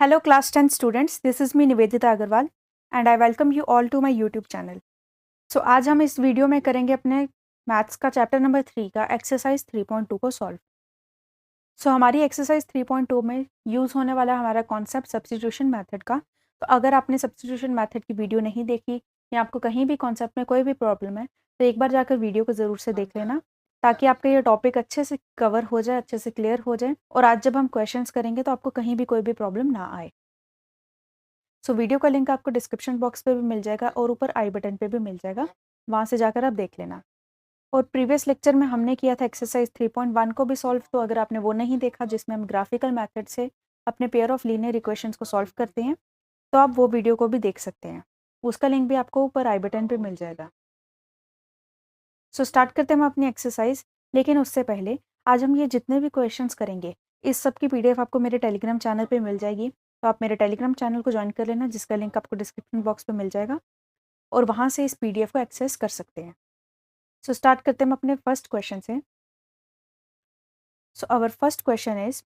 Hello class 10 students, this is me Nivedita Agarwal and I welcome you all to my YouTube channel. So आज हम इस video में करेंगे अपने maths का चैप्टर नंबर 3 का एक्सरसाइज 3.2 को सॉल्व। हमारी एक्सरसाइज 3.2 में यूज़ होने वाला हमारा कॉन्सेप्ट सब्स्टिट्यूशन मेथड का। तो अगर आपने सब्स्टिट्यूशन मेथड की वीडियो नहीं देखी या आपको कहीं भी कॉन्सेप्ट में कोई भी प्रॉब्लम है तो एक बार जाकर वीडियो को ज़रूर से देख लेना, ताकि आपका ये टॉपिक अच्छे से कवर हो जाए, अच्छे से क्लियर हो जाए और आज जब हम क्वेश्चंस करेंगे तो आपको कहीं भी कोई भी प्रॉब्लम ना आए। वीडियो का लिंक आपको डिस्क्रिप्शन बॉक्स पे भी मिल जाएगा और ऊपर आई बटन पे भी मिल जाएगा, वहाँ से जाकर आप देख लेना। और प्रीवियस लेक्चर में हमने किया था एक्सरसाइज 3.1 को भी सॉल्व, तो अगर आपने वो नहीं देखा जिसमें हम ग्राफिकल मेथड से अपने पेयर ऑफ लीनियर इक्वेशंस को सॉल्व करते हैं, तो आप वो वीडियो को भी देख सकते हैं। उसका लिंक भी आपको ऊपर आई बटन पे मिल जाएगा। स्टार्ट करते हैं हम अपनी एक्सरसाइज, लेकिन उससे पहले आज हम ये जितने भी क्वेश्चंस करेंगे इस सब की पीडीएफ आपको मेरे टेलीग्राम चैनल पे मिल जाएगी। तो आप मेरे टेलीग्राम चैनल को ज्वाइन कर लेना, जिसका लिंक आपको डिस्क्रिप्शन बॉक्स पे मिल जाएगा और वहाँ से इस पीडीएफ को एक्सेस कर सकते हैं। स्टार्ट करते हैं हम अपने फर्स्ट क्वेश्चन से। Our first question is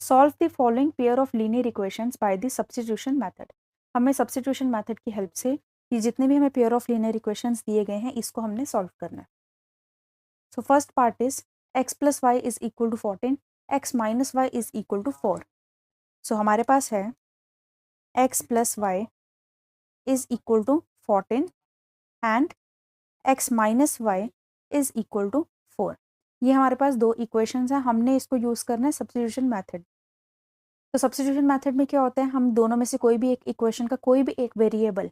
solve the following pair of linear equations by the substitution method. हमें सब्स्टिट्यूशन मेथड की हेल्प से ये जितने भी हमें पेयर ऑफ लीनियर इक्वेशंस दिए गए हैं इसको हमने सॉल्व करना है। First part is x plus y is equal to 14, x minus y is equal to 4। हमारे पास है x plus y is equal to 14 and x minus y is equal to 4। ये हमारे पास दो इक्वेशंस हैं, हमने इसको यूज़ करना है सब्स्टिट्यूशन मेथड। सब्स्टिट्यूशन मेथड में क्या होता है, हम दोनों में से कोई भी एक इक्वेशन का कोई भी एक वेरिएबल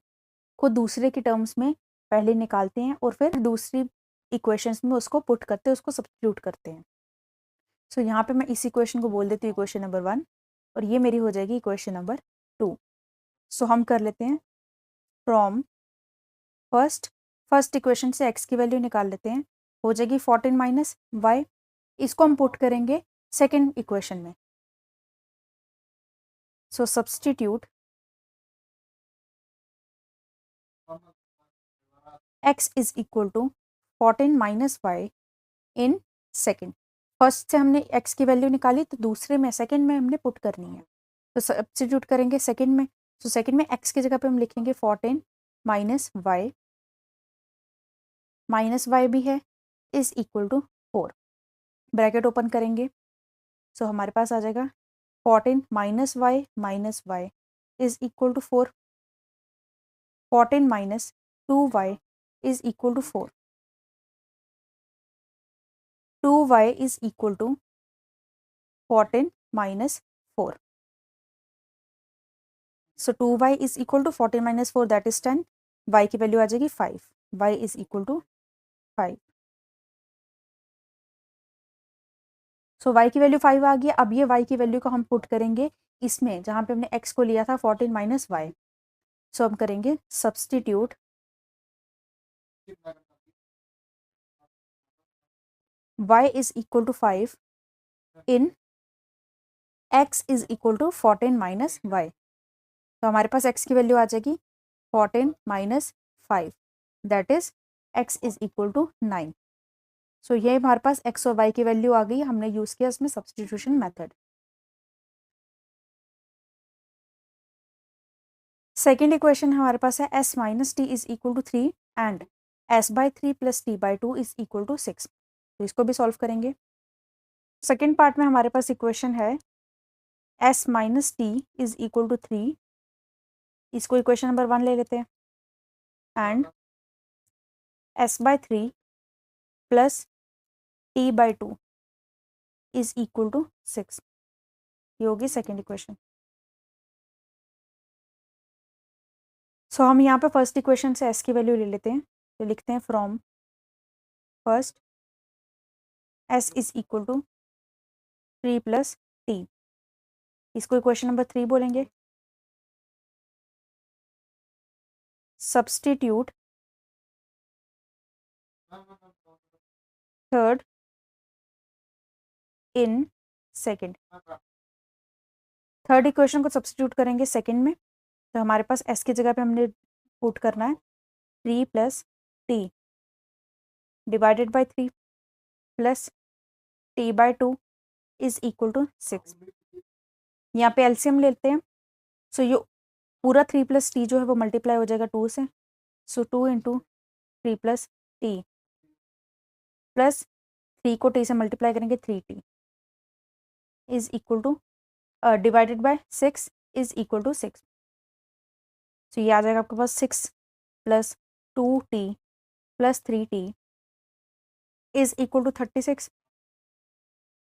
को दूसरे के टर्म्स में पहले निकालते हैं और फिर दूसरी इक्वेशंस में उसको पुट करते हैं, उसको सब्स्टिट्यूट करते हैं। यहाँ पे मैं इस इक्वेशन को बोल देती हूँ इक्वेशन नंबर 1 और ये मेरी हो जाएगी इक्वेशन नंबर 2। हम कर लेते हैं फ्रॉम फर्स्ट इक्वेशन से x की वैल्यू निकाल लेते हैं, हो जाएगी 14 माइनस वाई। इसको हम पुट करेंगे सेकेंड इक्वेशन में। Substitute x is equal to 14 minus y in second. First से हमने x की वैल्यू निकाली तो दूसरे में सेकेंड में हमने पुट करनी है, तो सब्स्टिट्यूट करेंगे सेकेंड में। सेकेंड में x की जगह पे हम लिखेंगे 14 माइनस वाई भी है is equal to 4। Bracket open करेंगे, हमारे पास आ जाएगा 14 minus y is equal to 4। 14 minus 2y is equal to 4। 2y is equal to 14 minus 4। 2y is equal to 14 minus 4 that is 10। y की वैल्यू आ जाएगी 5। y is equal to 5। y की value 5 आ गई। अब ये y की value को हम पुट करेंगे इसमें जहाँ पे हमने x को लिया था 14 माइनस वाई। हम करेंगे substitute y is equal to 5 in x is equal to 14 minus y. हमारे पास x की वैल्यू आ जाएगी 14 minus 5 that is x is equal to 9। ये हमारे पास x और y की वैल्यू आ गई, हमने यूज़ किया इसमें सब्स्टिट्यूशन मेथड। सेकेंड इक्वेशन हमारे पास है s minus t is equal to 3 and s by 3 plus t by 2 is equal to 6। तो इसको भी सॉल्व करेंगे। सेकेंड पार्ट में हमारे पास इक्वेशन है s minus t is equal to 3, इसको इक्वेशन नंबर 1 ले लेते हैं, and s by 3 plus t by 2 is equal to 6। ये होगी सेकेंड इक्वेशन। हम यहाँ पे फर्स्ट इक्वेशन से s की वैल्यू ले लेते हैं, तो लिखते हैं from first s is equal to 3 plus t, इसको इक्वेशन नंबर 3 बोलेंगे। Substitute third in second. Third equation को सब्स्टिट्यूट करेंगे सेकेंड में, तो हमारे पास s की जगह पे हमने पुट करना है 3 plus t divided by 3 plus t by 2 is equal to 6। यहाँ पे एलसीएम लेते हैं, सो ये पूरा 3 प्लस टी जो है वो मल्टीप्लाई हो जाएगा 2 से। So 2 into 3 plus t plus 3 को टी से मल्टीप्लाई करेंगे 3t is equal to divided by 6 is equal to 6। So ये आ जाएगा आपके पास 6 plus 2t plus 3t is equal to 36।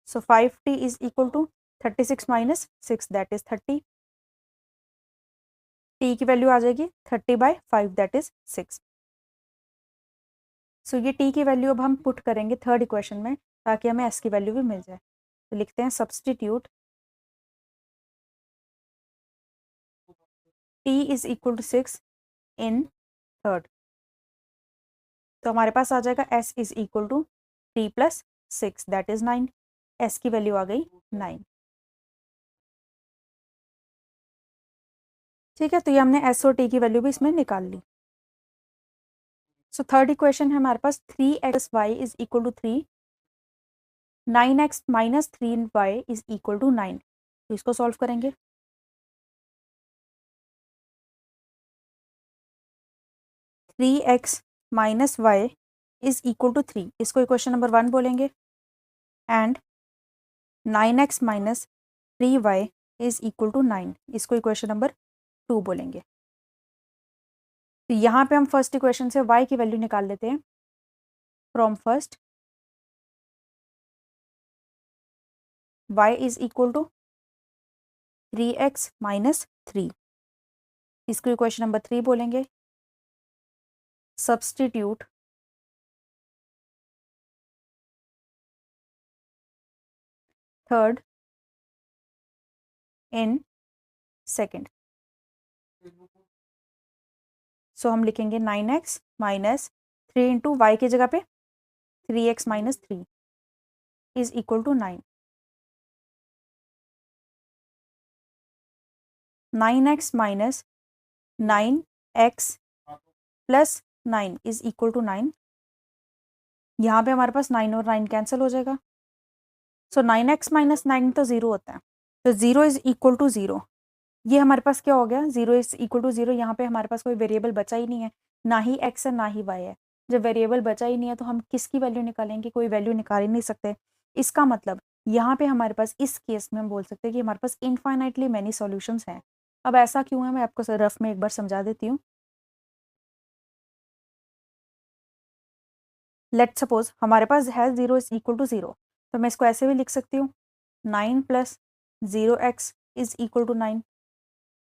So 5t is equal to 36 minus 6 that is 30। t की value आ जाएगी 30/5 दैट इज 6। सो ये t की वैल्यू अब हम पुट करेंगे थर्ड इक्वेशन में ताकि हमें s की वैल्यू भी मिल जाए। तो लिखते हैं substitute t is equal to 6 in third. तो हमारे पास आ जाएगा s is equal to t plus 6 that is 9। s की वैल्यू आ गई 9। ठीक है, तो ये हमने s और t की वैल्यू भी इसमें निकाल ली। सो थर्ड इक्वेशन है हमारे पास 3x y is equal to 3, 9x minus 3y is equal to 9। तो इसको सॉल्व करेंगे। Three x minus y is equal to 3, इसको इक्वेशन नंबर 1 बोलेंगे। And 9x minus 3y is equal to 9, इसको equation number 2 बोलेंगे। तो यहाँ पे हम फर्स्ट इक्वेशन से y की वैल्यू निकाल लेते हैं। From first y is equal to 3x minus 3, इसको इक्वेशन नंबर 3 बोलेंगे। Substitute third in second. So हम लिखेंगे 9x माइनस 3 इंटू वाई की जगह पे 3x minus 3 is equal to 9। 9x minus 9x plus 9 is equal to 9। यहाँ पे हमारे पास 9 और 9 कैंसिल हो जाएगा। सो 9x माइनस 9 तो 0 होता है, तो 0 इज इक्वल टू 0। ये हमारे पास क्या हो गया, 0 इज इक्वल टू 0। यहाँ पे हमारे पास कोई वेरिएबल बचा ही नहीं है, ना ही x है ना ही y है। जब वेरिएबल बचा ही नहीं है तो हम किसकी वैल्यू निकालेंगे, कोई वैल्यू निकाल ही नहीं सकते। इसका मतलब यहाँ पे हमारे पास इस केस में हम बोल सकते हैं कि हमारे पास इनफाइनाइटली मैनी सॉल्यूशंस हैं। अब ऐसा क्यों है मैं आपको रफ में एक बार समझा देती हूँ। लेट सपोज हमारे पास है 0 इज इक्वल टू 0, तो मैं इसको ऐसे भी लिख सकती हूँ 9 plus 0x is equal to 9।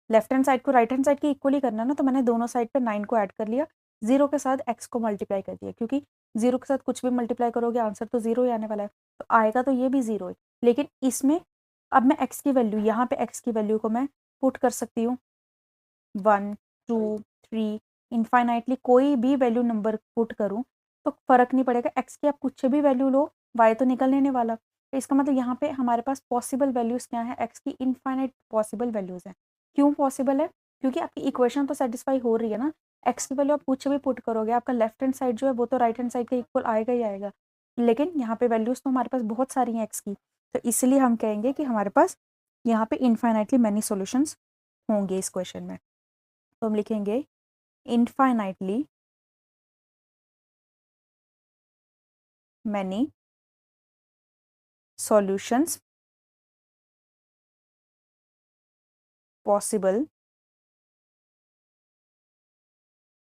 Left hand side को राइट हैंड साइड के इक्वली करना ना, तो मैंने दोनों साइड पे 9 को ऐड कर लिया, 0 के साथ x को मल्टीप्लाई कर दिया, क्योंकि 0 के साथ कुछ भी मल्टीप्लाई करोगे आंसर तो 0 ही आने वाला है, तो आएगा तो ये भी 0 ही। लेकिन इसमें अब मैं x की वैल्यू, यहाँ पे x की वैल्यू को मैं पुट कर सकती हूँ 1 2 3 इनफाइनाइटली, कोई भी वैल्यू नंबर पुट करूँ तो फ़र्क नहीं पड़ेगा। x की आप कुछ भी वैल्यू लो, y तो निकल नहीं वाला। तो इसका मतलब यहाँ पे हमारे पास पॉसिबल वैल्यूज़ क्या है, x की इनफाइनाइट पॉसिबल वैल्यूज़ हैं। क्यों पॉसिबल है, क्योंकि आपकी इक्वेशन तो सेटिस्फाई हो रही है ना। x की वैल्यू आप कुछ भी पुट करोगे, आपका लेफ्ट हैंड साइड जो है वो तो राइट हैंड साइड के इक्वल आएगा ही आएगा। लेकिन यहाँ पे वैल्यूज़ तो हमारे पास बहुत सारी हैं x की, तो इसलिए हम कहेंगे कि हमारे पास यहाँ पे इनफाइनाइटली मैनी सॉल्यूशंस होंगे इस क्वेश्चन में। तो हम लिखेंगे infinitely many solutions possible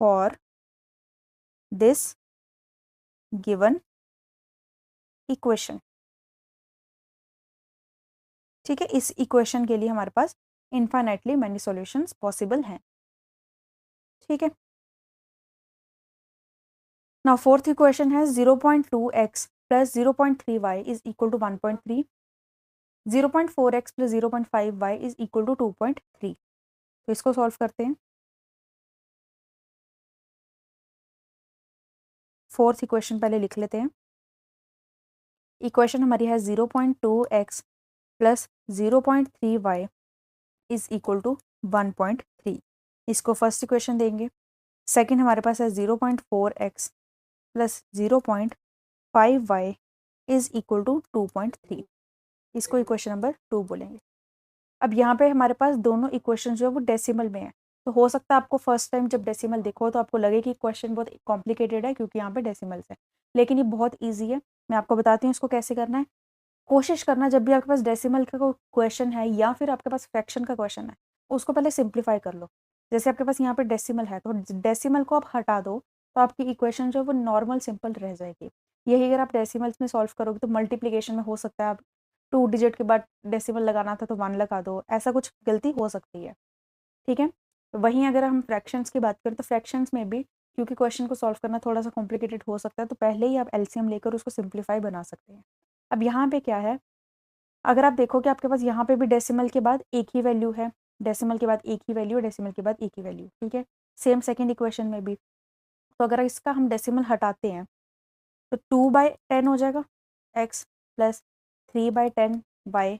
for this given equation। ठीक है, इस इक्वेशन के लिए हमारे पास infinitely many solutions possible हैं। ठीक है, नाउ फोर्थ इक्वेशन है 0.2x plus 0.3y is equal to 1.3, 0.4x plus 0.5y is equal to 2.3। तो इसको सॉल्व करते हैं। फोर्थ इक्वेशन पहले लिख लेते हैं। इक्वेशन हमारी है 0.2x plus 0.3y is equal to 1.3, इसको फर्स्ट इक्वेशन देंगे। सेकंड हमारे पास है 0.4x plus 0.5y is equal to 2.3, इसको इक्वेशन नंबर 2 बोलेंगे। अब यहाँ पे हमारे पास दोनों इक्वेशन जो है वो डेसिमल में है, तो हो सकता है आपको फर्स्ट टाइम जब डेसिमल देखो तो आपको लगे कि क्वेश्चन बहुत कॉम्प्लिकेटेड है क्योंकि यहाँ पे डेसिमल्स है, लेकिन ये बहुत ईजी है। मैं आपको बताती हूँ इसको कैसे करना है। कोशिश करना जब भी आपके पास डेसिमल का कोई क्वेश्चन है या फिर आपके पास फ्रैक्शन का क्वेश्चन है, उसको पहले सिंप्लीफाई कर लो। जैसे आपके पास यहाँ पे डेसिमल है तो डेसिमल को आप हटा दो, तो आपकी इक्वेशन जो है वो नॉर्मल सिंपल रह जाएगी। यही अगर आप डेसिमल्स में सॉल्व करोगे तो मल्टीप्लीकेशन में हो सकता है आप 2 डिजिट के बाद डेसिमल लगाना था तो 1 लगा दो, ऐसा कुछ गलती हो सकती है। ठीक है? तो वहीं अगर हम फ्रैक्शंस की बात करें तो फ्रैक्शंस में भी क्योंकि क्वेश्चन को सॉल्व करना थोड़ा-सा कॉम्प्लिकेटेड हो सकता है, तो पहले ही आप एलसीएम लेकर उसको सिंप्लीफाई बना सकते हैं। अब यहाँ पे क्या है, अगर आप देखो कि आपके पास यहाँ पे भी डेसिमल के बाद एक ही वैल्यू है, डेसिमल के बाद एक ही वैल्यू, डेसिमल के बाद एक ही वैल्यू, ठीक है? सेम सेकंड इक्वेशन में भी। तो अगर इसका हम डेसिमल हटाते हैं तो 2/10 हो जाएगा x plus 3/10 y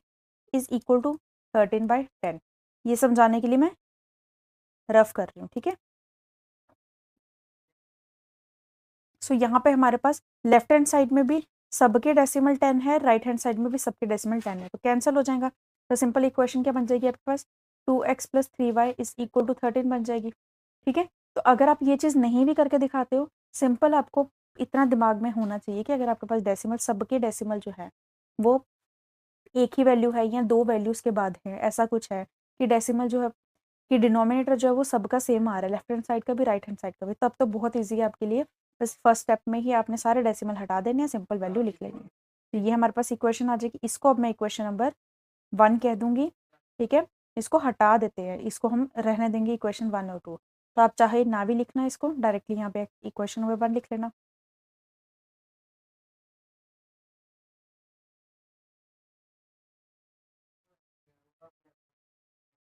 is equal to 13/10। ये समझाने के लिए मैं रफ कर रही हूँ, ठीक है? सो यहाँ पे हमारे पास लेफ्ट हैंड साइड में भी सबके डेसिमल 10 है, राइट हैंड साइड में भी सबके डेसिमल 10 है, तो कैंसिल हो जाएगा। तो सिंपल इक्वेशन क्या बन जाएगी आपके पास, 2x plus 3y is equal to 13 बन जाएगी। ठीक है? तो अगर आप ये चीज़ नहीं भी करके दिखाते हो, सिंपल आपको इतना दिमाग में होना चाहिए कि अगर आपके पास डेसिमल सबके डेसिमल जो है वो एक ही वैल्यू है या 2 वैल्यूज़ के बाद है, ऐसा कुछ है कि डेसिमल जो है कि डिनोमिनेटर जो है वो सबका सेम आ रहा है, लेफ्ट हैंड साइड का भी, राइट हैंड साइड का भी, तब तो बहुत ईज़ी है आपके लिए। बस फर्स्ट स्टेप में ही आपने सारे डेसिमल हटा देने हैं, सिंपल वैल्यू लिख लेनी है। तो ये हमारे पास इक्वेशन आ जाएगी, इसको अब मैं इक्वेशन नंबर 1 कह दूँगी, ठीक है? इसको हटा देते हैं, इसको हम रहने देंगे इक्वेशन 1 और 2। तो आप चाहे ना भी लिखना इसको, डायरेक्टली यहाँ पे इक्वेशन नंबर 1 लिख लेना।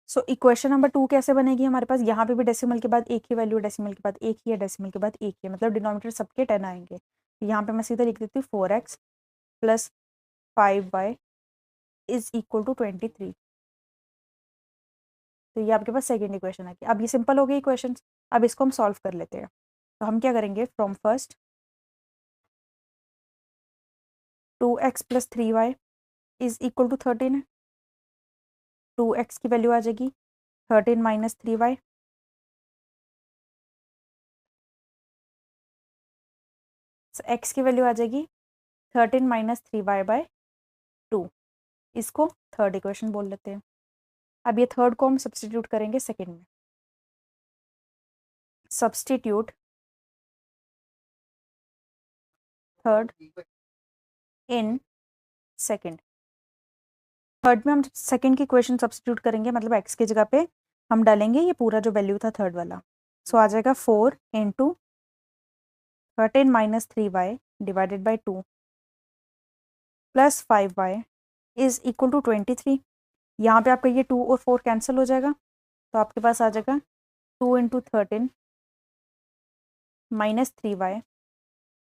सो इक्वेशन नंबर 2 कैसे बनेगी हमारे पास, यहाँ पे भी डेसिमल के बाद एक ही वैल्यू, डेसिमल के बाद एक ही है, डेसिमल के बाद एक ही है, मतलब डिनोमिनेटर सबके 10 आएँगे। तो यहाँ पे मैं सीधा लिख देती हूँ 4x plus 5y is equal to 23। तो ये आपके पास सेकंड इक्वेशन आ गई। अब ये सिंपल हो गई इक्वेशंस, अब इसको हम सॉल्व कर लेते हैं। तो हम क्या करेंगे, from first 2x plus 3y is equal to 13 है। 2x की वैल्यू आ जाएगी 13 माइनस 3y, x की वैल्यू आ जाएगी 13 माइनस 3y/2। इसको थर्ड इक्वेशन बोल लेते हैं। अब ये थर्ड को हम सब्स्टिट्यूट करेंगे सेकंड में। Substitute third in second. Third में हम सेकंड की इक्वेशन सब्स्टिट्यूट करेंगे, मतलब x की जगह पे हम डालेंगे ये पूरा जो वैल्यू था थर्ड वाला। सो आ जाएगा 4 into 13 minus 3y divided by 2 plus 5y is equal to 23। यहाँ पे आपका ये 2 और 4 कैंसिल हो जाएगा, तो आपके पास आ जाएगा 2 into 13 minus 3y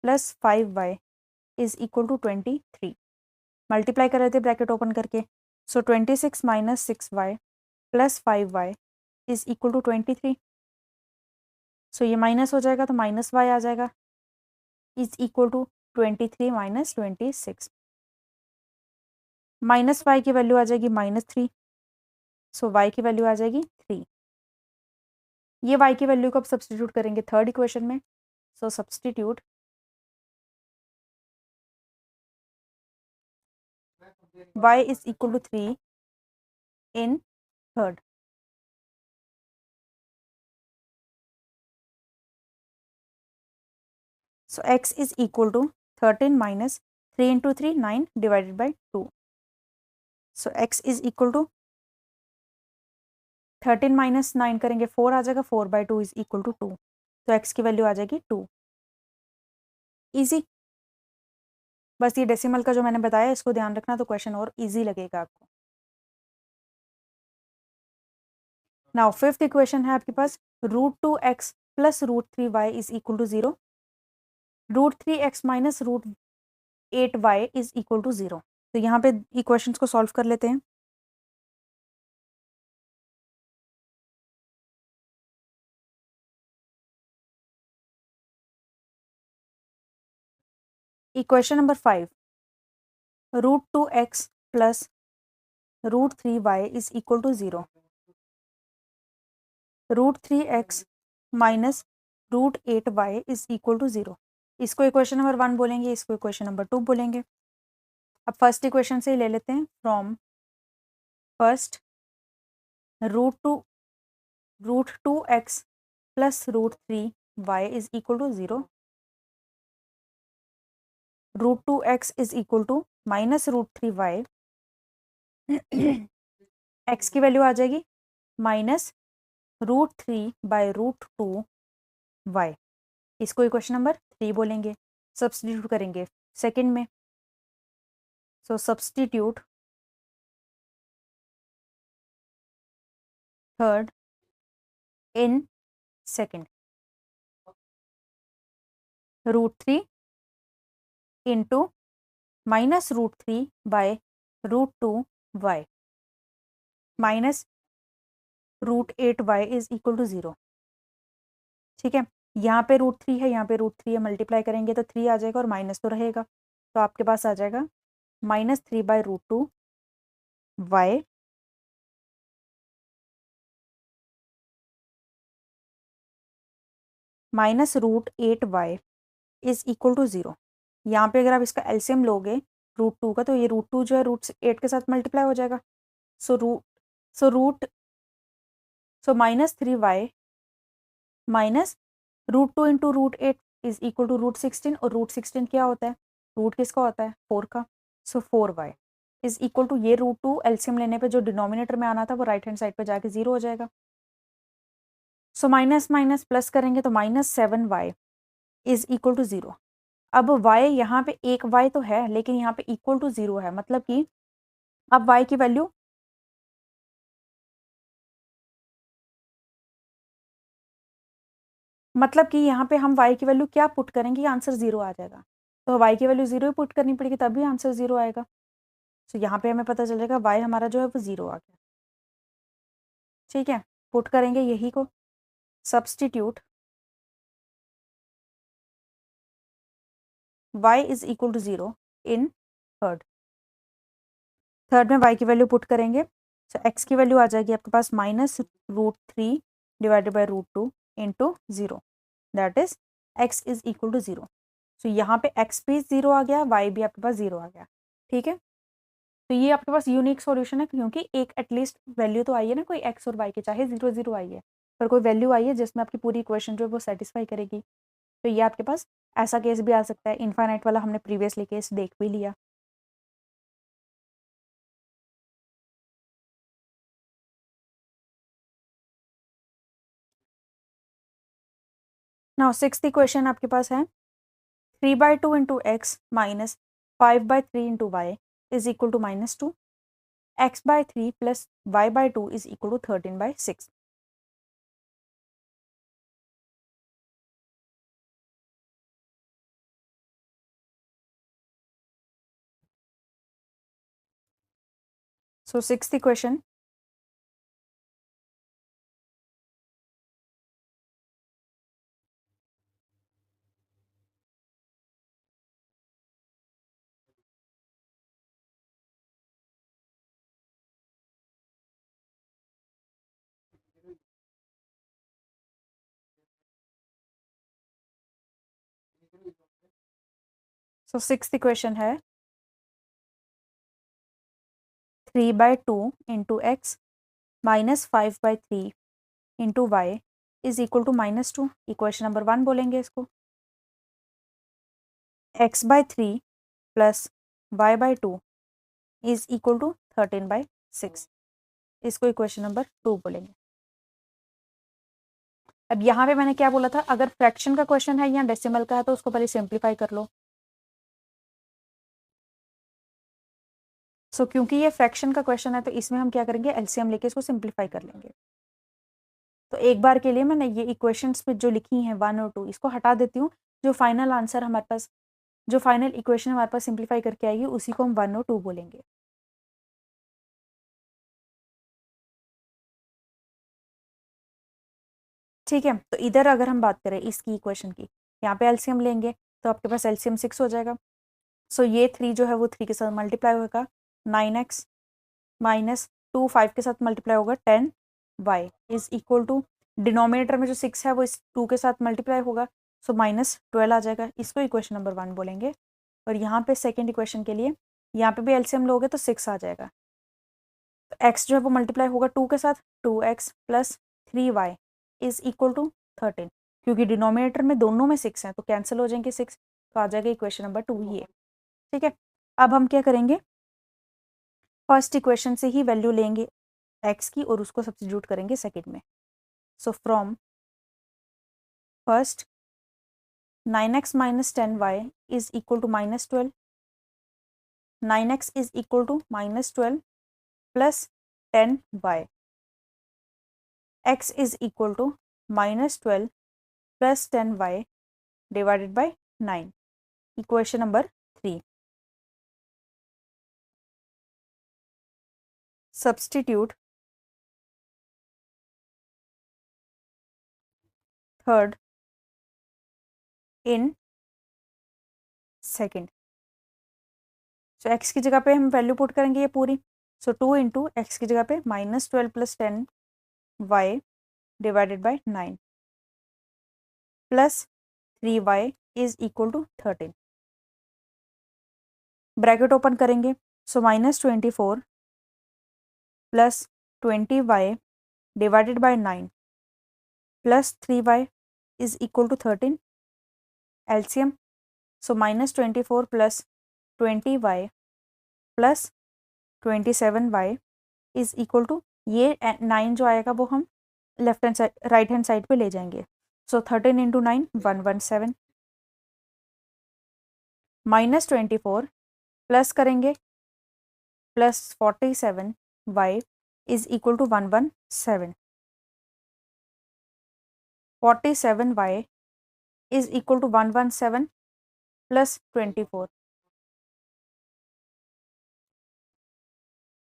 plus 5y is equal to 23। Multiply कर रहे थे ब्रैकेट ओपन करके, so 26 minus 6y plus 5y is equal to 23। So ये माइनस हो जाएगा तो माइनस वाई आ जाएगा is equal to 23 minus 26। Minus y की वैल्यू आ जाएगी -3, सो वाई की वैल्यू आ जाएगी 3। ये वाई की वैल्यू को अब सब्सटीट्यूट करेंगे थर्ड इक्वेशन में, so substitute y is equal to 3 in third. So x is equal to 13 minus 3 into 3 9 divided by 2। So x is equal to 13 minus 9 करेंगे 4 आ जाएगा, 4/2 इज इक्वल टू 2। तो x की value आ जाएगी 2। Easy. बस ये decimal का जो मैंने बताया इसको ध्यान रखना, तो क्वेश्चन और इजी लगेगा आपको। नाउ फिफ्थ इक्वेशन है आपके पास, √2x plus √3y is equal to 0। √3x minus √8y is equal to 0। तो यहाँ पे इक्वेशंस को सॉल्व कर लेते हैं। Equation number 5, √2x plus √3y is equal to 0। √3x minus √8y is equal to 0। इसको इक्वेशन नंबर 1 बोलेंगे, इसको इक्वेशन नंबर 2 बोलेंगे। अब फर्स्ट इक्वेशन से ही ले लेते हैं। From first √2x plus √3y is equal to 0। √2x is equal to minus √3y। x की वैल्यू आ जाएगी -√3/√2y। इसको इक्वेशन नंबर 3 बोलेंगे। सब्स्टिट्यूट करेंगे सेकंड में। So substitute third in second. √3 into -√3/√2y minus √8y is equal to 0। ठीक है, यहाँ पे √3 है, यहाँ पे √3 है, मल्टीप्लाई करेंगे तो 3 आ जाएगा और माइनस तो रहेगा, तो आपके पास आ जाएगा -3/√2y minus √8y is equal to 0। यहाँ पे अगर आप इसका एलसीएम लोगे √2 का, तो ये √2 जो है √8 के साथ मल्टीप्लाई हो जाएगा। So root so root so -3y minus √2 into √8 is equal to √16। और √16 क्या होता है? रूट किसका होता है? 4 का। सो 4y इज इक्वल टू ये √2 एलसीएम लेने पे जो डिनोमिनेटर में आना था वो राइट हैंड साइड पे जाके 0 हो जाएगा। सो माइनस माइनस प्लस करेंगे तो -7y इज इक्वल टू 0। अब y यहाँ पे एक y तो है, लेकिन यहाँ पे इक्वल टू 0 है, मतलब कि अब y की वैल्यू मतलब कि यहाँ पे हम y की वैल्यू क्या पुट करेंगे, आंसर 0 आ जाएगा। तो y की वैल्यू 0 ही पुट करनी पड़ेगी, तभी आंसर 0 आएगा। तो यहाँ पे हमें पता चलेगा y हमारा जो है वो 0 आ गया। ठीक है, पुट करेंगे यही को। Substitute y is equal to 0 in third. Third में y की वैल्यू पुट करेंगे, तो x की वैल्यू आ जाएगी आपके पास -√3 divided by √2 into 0, that is x is equal to 0। तो यहाँ पे x भी 0 आ गया, y भी आपके पास 0 आ गया। ठीक है, तो ये आपके पास यूनिक सॉल्यूशन है, क्योंकि एक एटलीस्ट वैल्यू तो आई है ना, कोई x और y की, चाहे 0 0 आई है, पर कोई वैल्यू आई है जिसमें आपकी पूरी इक्वेशन जो है वो सेटिस्फाई करेगी। तो ये आपके पास ऐसा केस भी आ सकता है। इनफाइनाइट वाला हमने प्रीवियसली केस देख भी लिया। नाउ सिक्स्थ इक्वेशन आपके पास है 3/2 into x minus 5/3 into y is equal to -2। x/3 plus y/2 is equal to 13/6। So sixth equation sixth equation है 3/2 into x minus 5/3 into y is equal to -2। Equation number 1 बोलेंगे इसको। x/3 plus y/2 is equal to 13/6। इसको equation number 2 बोलेंगे। अब यहाँ पे मैंने क्या बोला था, अगर फ्रैक्शन का क्वेश्चन है या डेसिमल का है तो उसको पहले सिंप्लीफाई कर लो। क्योंकि ये फ्रैक्शन का क्वेश्चन है तो इसमें हम क्या करेंगे, एलसीएम लेके इसको सिंप्लीफाई कर लेंगे। तो एक बार के लिए मैंने ये इक्वेशंस में जो लिखी हैं 1 और 2 इसको हटा देती हूँ। जो फाइनल आंसर हमारे पास, जो फाइनल इक्वेशन हमारे पास सिंप्लीफाई करके आएगी उसी को हम 1 और 2 बोलेंगे। ठीक है, तो इधर अगर हम बात करें इसकी इक्वेशन की, यहाँ पे एलसीएम लेंगे तो आपके पास एलसीएम 6 हो जाएगा। ये 3 जो है वो 3 के साथ मल्टीप्लाई होगा, 9x माइनस 2 5 के साथ मल्टीप्लाई होगा 10y is equal to denominator में जो 6 है वो इस 2 के साथ मल्टीप्लाई होगा, सो -12 आ जाएगा। इसको इक्वेशन नंबर 1 बोलेंगे। और यहाँ पे सेकेंड इक्वेशन के लिए यहाँ पे भी एलसीएम लोगे तो 6 आ जाएगा। तो x जो है वो मल्टीप्लाई होगा 2 के साथ, 2x plus 3y is equal to 13, क्योंकि डिनोमिनेटर में दोनों में 6 हैं तो कैंसिल हो जाएंगे 6, तो आ जाएगा इक्वेशन नंबर 2 ये। ठीक है, अब हम क्या करेंगे, फर्स्ट इक्वेशन से ही वैल्यू लेंगे x की और उसको सब्स्टिट्यूट करेंगे सेकंड में। So from first 9x minus 10y is equal to -12, 9x is equal to -12 plus 10y, x is equal to -12 plus 10y divided by 9, equation number 3. Substitute third in second. So x की जगह पे हम value put करेंगे ये पूरी, सो 2 into x की जगह पे -12 plus 10y divided by 9 plus 3y is equal to 13, bracket open करेंगे, so -24 plus 20y divided by 9 plus 3y is equal to 13, LCM, so -24 plus 20y plus 27y is equal to, ये 9 जो आएगा वो हम left hand side right hand side पे ले जाएंगे, so 13 into 9 117, -24 plus करेंगे plus 47y is equal to 117, 47y is equal to 117 plus 24,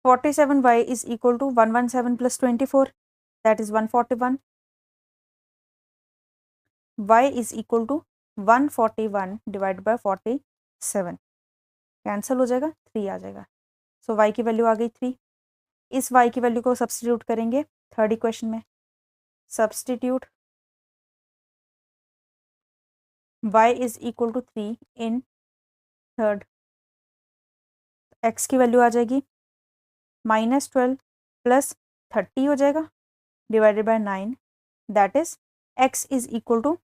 47y is equal to 117 plus 24, that is 141, y is equal to 141 divided by 47, cancel हो जाएगा 3 आ जाएगा, सो y की value आ गई 3। इस y की वैल्यू को सब्स्टिट्यूट करेंगे थर्ड इक्वेशन में, substitute y is equal to 3 in third, x की वैल्यू आ जाएगी -12 प्लस 30 हो जाएगा divided by 9, that is x is equal to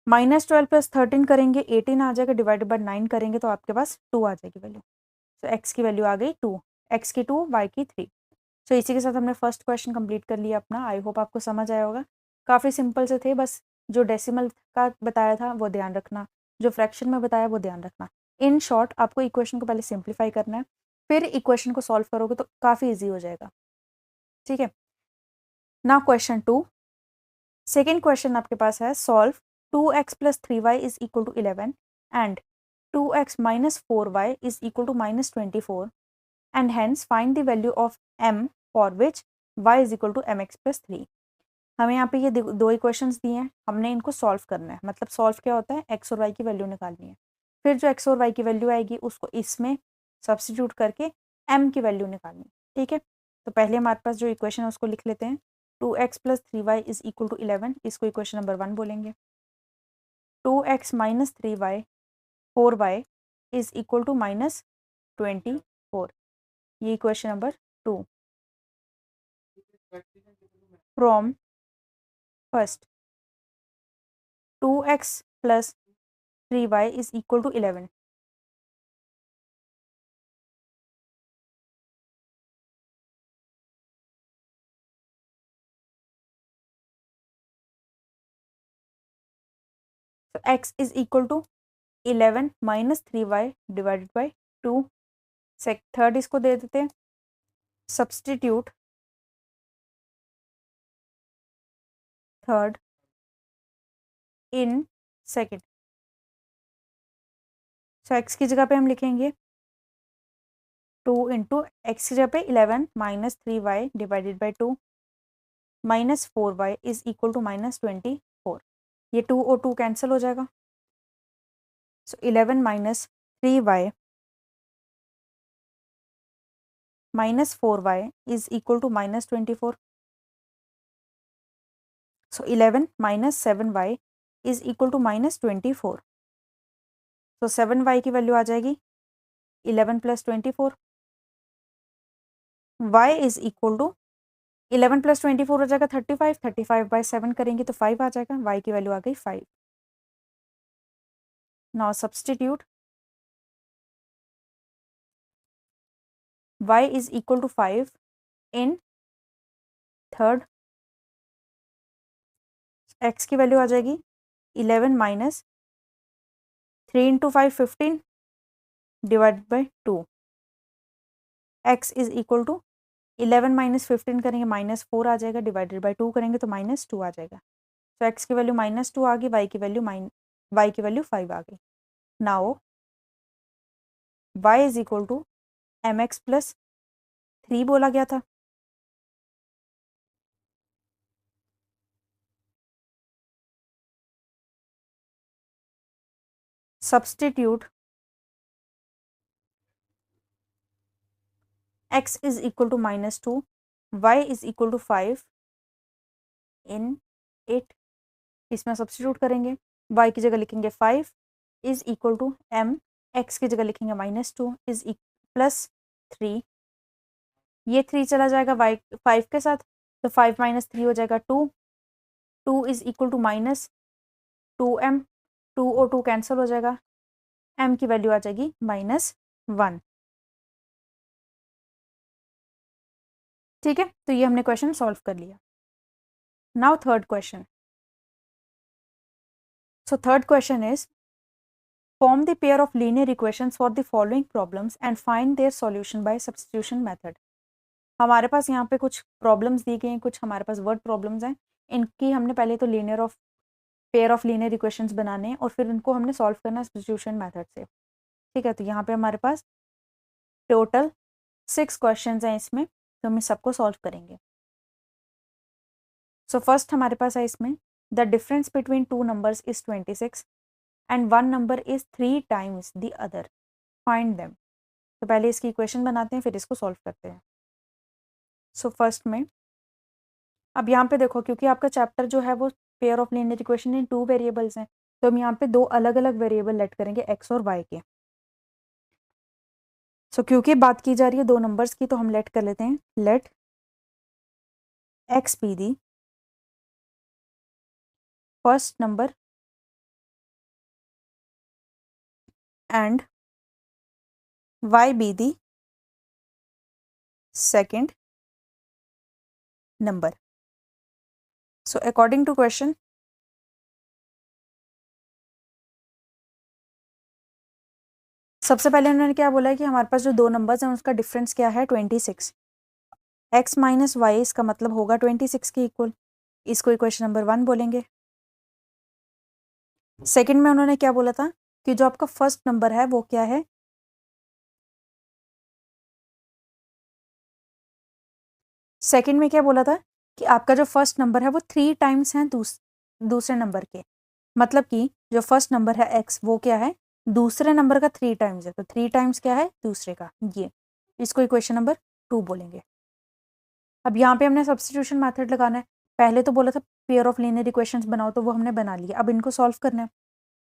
-12 plus 13 करेंगे 18 आ जाएगा, डिवाइडेड बाय 9 करेंगे तो आपके पास 2 आ जाएगी वैल्यू, सो x की वैल्यू आ गई 2, x की 2 y की 3। सो इसी के साथ हमने फर्स्ट क्वेश्चन कंप्लीट कर लिया अपना। आई होप आपको समझ आया होगा, काफ़ी सिंपल से थे, बस जो डेसिमल का बताया था वो ध्यान रखना, जो फ्रैक्शन में बताया वो ध्यान रखना। इन शॉर्ट आपको इक्वेशन को पहले सिंप्लीफाई करना है, फिर इक्वेशन को सॉल्व करोगे तो काफ़ी ईजी हो जाएगा। ठीक है, नाउ क्वेश्चन 2, सेकेंड क्वेश्चन आपके पास है, solve 2x plus 3y is equal to 11 and 2x minus 4y is equal to -24 and hence find the value of m for which y is equal to mx plus 3। हमें यहाँ पे ये दो equations दिए हैं, हमने इनको सॉल्व करना है, मतलब सॉल्व क्या होता है, x और y की वैल्यू निकालनी है, फिर जो x और y की वैल्यू आएगी उसको इसमें सब्स्टिट्यूट करके m की वैल्यू निकालनी है। ठीक है, तो पहले हमारे पास जो इक्वेशन है उसको लिख लेते हैं, 2x plus 3y is equal to 11, इसको इक्वेशन नंबर 1 बोलेंगे। 2x minus 3y 4y is equal to -24, ये equation number 2। From first 2x plus 3y is equal to 11, तो x is equal to 11 minus 3y divided by 2। Third इसको दे देते हैं, substitute third in second, so x की जगह पे हम लिखेंगे 2 इंटू एक्स की जगह पे 11 minus 3y divided by 2 minus 4y is equal to -24, ये 2 और 2 कैंसिल हो जाएगा, so 11 minus 3y minus 4y is equal to minus 24. So 11 minus 7y is equal to minus 24. So 7y की वैल्यू आ जाएगी 11 plus 24. y is equal to 11 plus 24 हो जाएगा 35. 35 by 7 करेंगे तो 5 आ जाएगा. y की वैल्यू आ गई 5. Now substitute y is equal to 5 in third. x की वैल्यू आ जाएगी 11 minus 3 into 5 15 divided by 2. x is equal to 11 minus 15 करेंगे minus 4 आ जाएगा, divided by 2 करेंगे तो minus 2 आ जाएगा. तो x की वैल्यू minus 2 आ गई, y की वैल्यू 5 आ गई. Now y is equal to mx plus 3 बोला गया था. Substitute x is equal to minus 2, y is equal to 5 in 8. इसमें सब्स्टिट्यूट करेंगे, y की जगह लिखेंगे 5 is equal to m, x की जगह लिखेंगे minus 2 इज प्लस 3. ये 3 चला जाएगा y 5 के साथ, तो 5 minus 3 हो जाएगा 2. 2 is equal to minus 2m. 2 और 2 कैंसिल हो जाएगा, m की वैल्यू आ जाएगी -1. ठीक है, तो ये हमने क्वेश्चन सॉल्व कर लिया. Now third question. So third question is, form the pair of linear equations for the following problems and find their solution by substitution method. हमारे पास यहाँ पे कुछ प्रॉब्लम्स दी गई हैं, कुछ हमारे पास वर्ड प्रॉब्लम्स हैं. इनकी हमने पहले तो पेयर ऑफ लीनियर इक्वेशंस बनाने हैं और फिर इनको हमने सॉल्व करना है सब्स्टिट्यूशन मेथड से. ठीक है, तो यहाँ पे हमारे पास टोटल 6 क्वेश्चंस हैं इसमें, तो हम सबको सॉल्व करेंगे. सो फर्स्ट हमारे पास है इसमें, the difference between two numbers is 26 and one number is 3 times the other, find them. तो पहले इसकी इक्वेशन बनाते हैं, फिर इसको सॉल्व करते हैं. सो फर्स्ट में अब यहाँ पे देखो, क्योंकि आपका चैप्टर जो है वो pair of linear equation in 2 variables हैं, तो हम यहाँ पे 2 अलग अलग वेरिएबल लेट करेंगे, x और y के. सो क्योंकि बात की जा रही है 2 नंबर्स की, तो हम लेट कर लेते हैं, let x be the first number and y be the second number. So according to question, सबसे पहले उन्होंने क्या बोला है कि हमारे पास जो 2 नंबर्स हैं उसका डिफरेंस क्या है 26. x माइनस वाई इसका मतलब होगा 26 के इक्वल. इसको इक्वेशन नंबर 1 बोलेंगे. सेकंड में उन्होंने क्या बोला था कि जो आपका फर्स्ट नंबर है वो क्या है, सेकंड में क्या बोला था कि आपका जो फर्स्ट नंबर है वो 3 times है दूसरे नंबर के. मतलब कि जो फर्स्ट नंबर है x वो क्या है, दूसरे नंबर का 3 times है, तो 3 times क्या है दूसरे का. ये इसको इक्वेशन नंबर 2 बोलेंगे. अब यहाँ पे हमने सब्स्टिट्यूशन मेथड लगाना है. पहले तो बोला था पेयर ऑफ लीनियर इक्वेशंस बनाओ, तो वो हमने बना लिया. अब इनको सॉल्व करना है.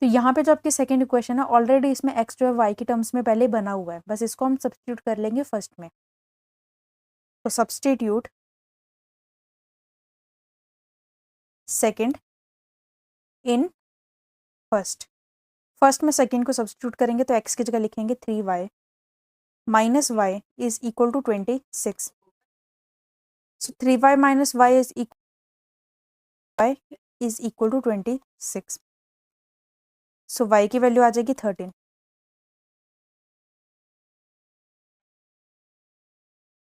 तो यहाँ पे जो आपकी सेकंड इक्वेशन है ऑलरेडी इसमें x जो है y की टर्म्स में पहले बना हुआ है, बस इसको हम सब्स्टिट्यूट कर लेंगे फर्स्ट में. तो सब्स्टिट्यूट सेकंड इन फर्स्ट में सेकंड को सब्स्टिट्यूट करेंगे तो x की जगह लिखेंगे 3y minus y is equal to 26. So 3y minus y is equal to 26. So y की वैल्यू आ जाएगी 13.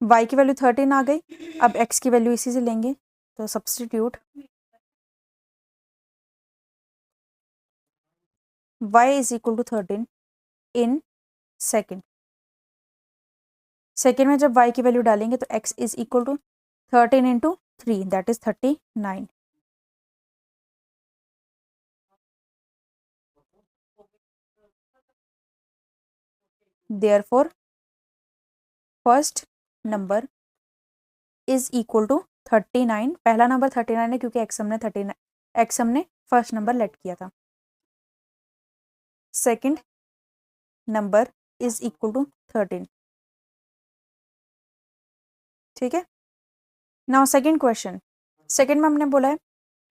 y की वैल्यू 13 आ गई. अब x की वैल्यू इसी से लेंगे, तो substitute y is equal to 13 in second. Second में जब y की वैल्यू डालेंगे तो x is equal to 13 into 3 that is 39. Therefore, first number is equal to 39। पहला नंबर 39 है क्योंकि एक्स हमने फर्स्ट नंबर लेट किया था। Second number is equal to 13। ठीक है। नाउ सेकंड क्वेश्चन, सेकंड में हमने बोला है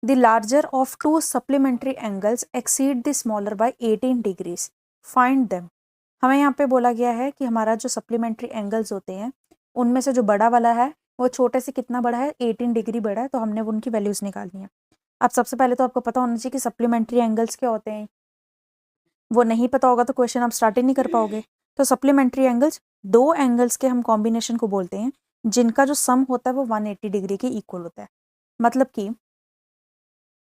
the larger of to supplementary angles exceed the smaller by 18 degrees, find them. हमें यहाँ पे बोला गया है कि हमारा जो सप्लीमेंट्री एंगल्स होते हैं उनमें से जो बड़ा वाला है वो छोटे से कितना बड़ा है, 18 डिग्री बड़ा है, तो हमने वो उनकी वैल्यूज निकालनी है। अब सबसे पहले तो आपको पता होना चाहिए कि सप्लीमेंट्री एंगल्स क्या होते हैं। वो नहीं पता होगा तो क्वेश्चन आप स्टार्ट ही नहीं कर पाओगे। तो सप्लीमेंट्री एंगल्स दो एंगल्स के हम कॉम्बिनेशन को बोलते हैं जिनका जो सम होता है वो 180 डिग्री के इक्वल होता है। मतलब कि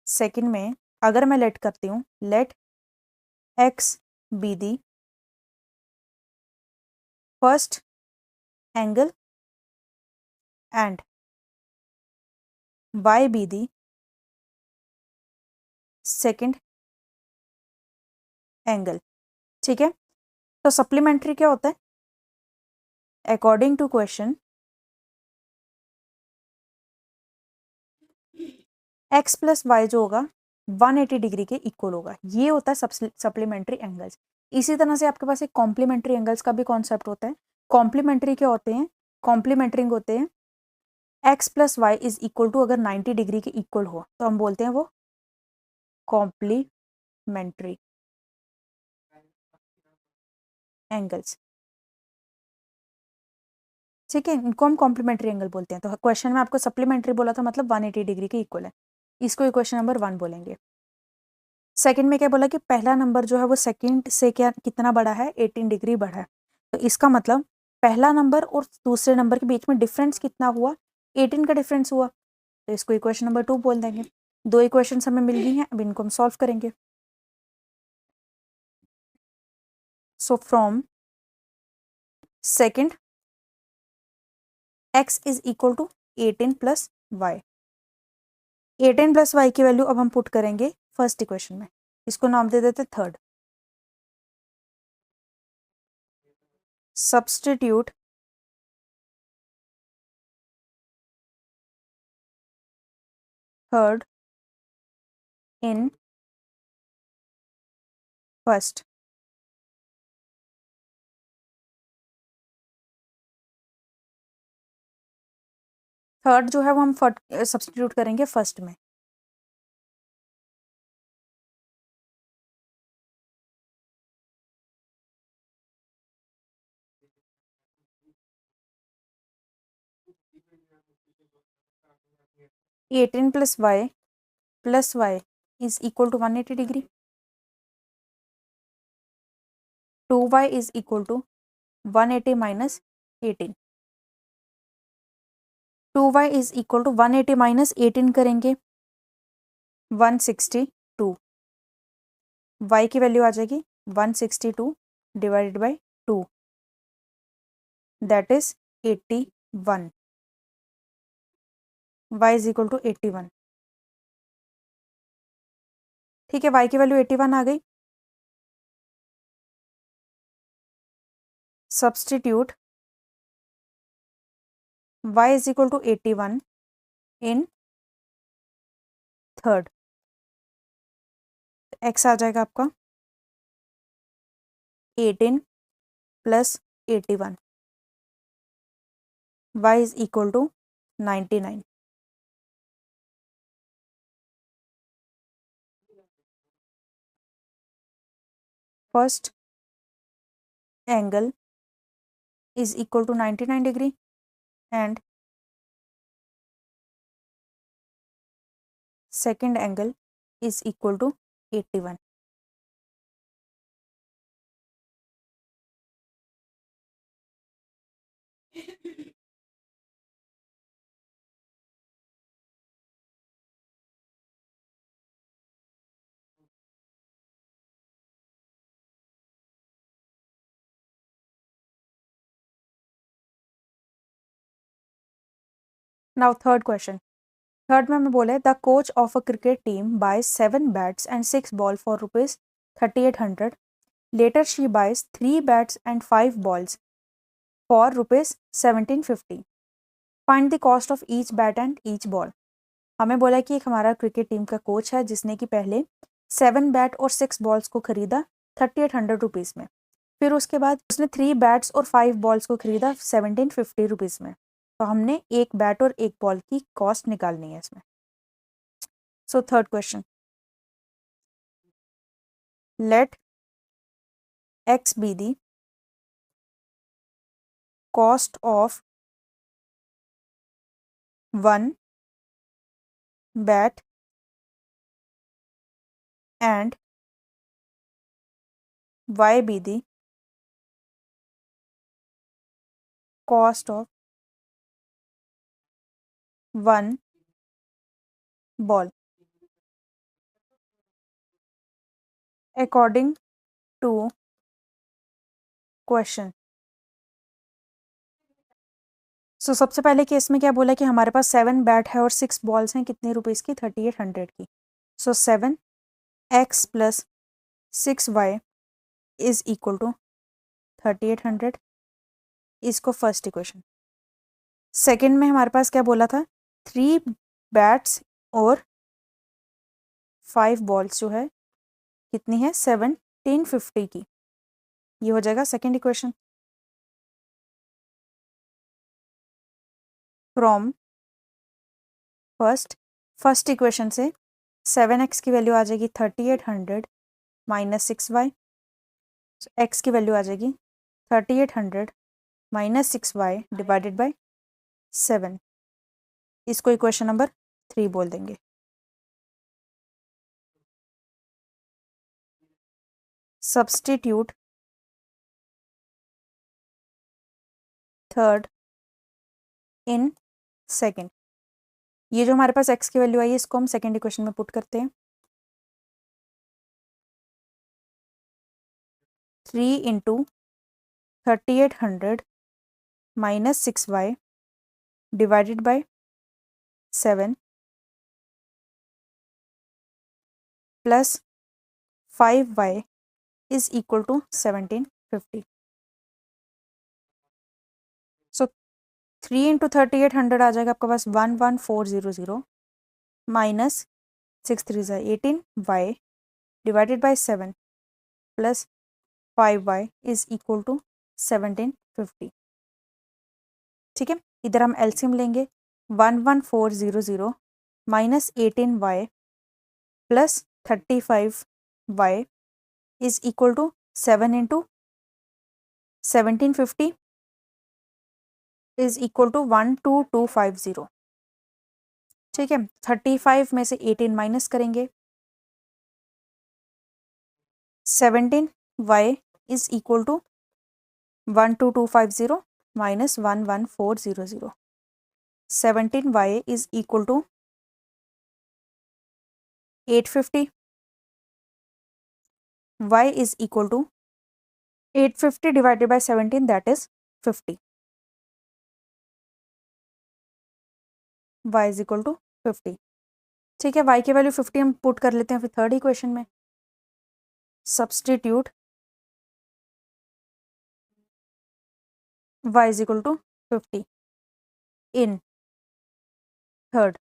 सेकंड में अगर मैं लेट करती हूँ, let x be the first angle and y be the second angle. ठीक है। तो सप्लीमेंट्री क्या होता है, according to question x plus y जो होगा 180 डिग्री के इक्वल होगा, ये होता है सप्लीमेंट्री एंगल्स। इसी तरह से आपके पास एक कॉम्प्लीमेंट्री एंगल्स का भी कॉन्सेप्ट होता है। कॉम्प्लीमेंट्री क्या होते हैं, कॉम्प्लीमेंट्री होते हैं x plus y is equal to अगर 90 डिग्री के इक्वल हो तो हम बोलते हैं वो कॉम्प्लीमेंट्री एंगल्स। ठीक है, इनको हम कॉम्प्लीमेंट्री एंगल बोलते हैं। तो क्वेश्चन में आपको सप्लीमेंट्री बोला था मतलब 180 डिग्री के इक्वल है, इसको क्वेश्चन नंबर 1 बोलेंगे। सेकंड में क्या बोला कि पहला नंबर जो है वो सेकंड से क्या कितना बड़ा है, 18 डिग्री बड़ा है। तो इसका मतलब पहला नंबर और दूसरे नंबर के बीच में डिफरेंस कितना हुआ, 18 का डिफरेंस हुआ, तो इसको इक्वेशन नंबर 2 बोल देंगे। दो इक्वेशन हमें मिल गई हैं, अब इनको हम सॉल्व करेंगे। So from second x is equal to 18 plus y, 18 plus y की वैल्यू अब हम पुट करेंगे फर्स्ट इक्वेशन में, इसको नाम दे देते third. Substitute third in first. Third जो है वो हम सब्स्टिट्यूट करेंगे फर्स्ट में। Eighteen plus y is equal to 180 degree, 2y is equal to 180 minus 18, 2y is equal to 180 minus 18 करेंगे 162, y की वैल्यू आ जाएगी 162 divided by 2 that is 81, y is equal to 81। ठीक है, y की वैल्यू 81 आ गई। Substitute y is equal to 81 in third, x आ जाएगा आपका 18 plus 81, y is equal to 99। First angle is equal to 99 degree and second angle is equal to 81. Now third question. Third में हमें बोले the coach of a cricket team buys 7 bats and 6 ball for rupees 3800. Later she buys 3 bats and 5 balls for ₹1750। Find the cost of each bat and each ball. हमें बोला कि एक हमारा cricket team का coach है जिसने कि पहले 7 बैट और 6 बॉल्स को खरीदा 3800 रुपीज़ में। फिर उसके बाद उसने 3 बैट्स और 5 बॉल्स को खरीदा 1750 रुपीज़ में। तो हमने एक बैट और एक बॉल की कॉस्ट निकालनी है इसमें। So third question, let x be the cost of 1 bat and y be the cost of 1 ball according to question। सो सबसे पहले केस में क्या बोला कि हमारे पास 7 बैट है और 6 बॉल्स हैं, कितने रुपीज़ की? 3800 की। सो 7x plus 6y is equal to 3800। इसको फर्स्ट इक्वेशन। सेकंड में हमारे पास क्या बोला था? 3 बैट्स और 5 बॉल्स जो है कितनी है? 1750 की। ये हो जाएगा second equation. From first equation से 7x की वैल्यू आ जाएगी 3800 माइनस 6y। एक्स की वैल्यू आ जाएगी 3800 माइनस 6y डिवाइडेड बाय 7। इसको इक्वेशन नंबर 3 बोल देंगे। Substitute third in second. ये जो हमारे पास x की वैल्यू आई है इसको हम सेकंड इक्वेशन में पुट करते हैं। 3 into 3800 minus 6y divided by 7 plus 5y is equal to 1750। सो 3 इंटू 3800 आ जाएगा आपका पास 11400 minus 6 3 18 y divided by 7 plus 5y is equal to 1750। ठीक है, इधर हम एलसीएम लेंगे। 11400 minus 18y plus 35y is equal to 7 into 1750 is equal to 12250। ठीक है, 35 में से 18 माइनस करेंगे। 17y is equal to 12250 minus 11400। 17y is equal to 850। y is equal to 850 divided by 17, that is 50। y is equal to 50। ठीक है, y की value 50 हम put कर लेते हैं फिर थर्ड इक्वेशन में। Substitute y is equal to 50 in third.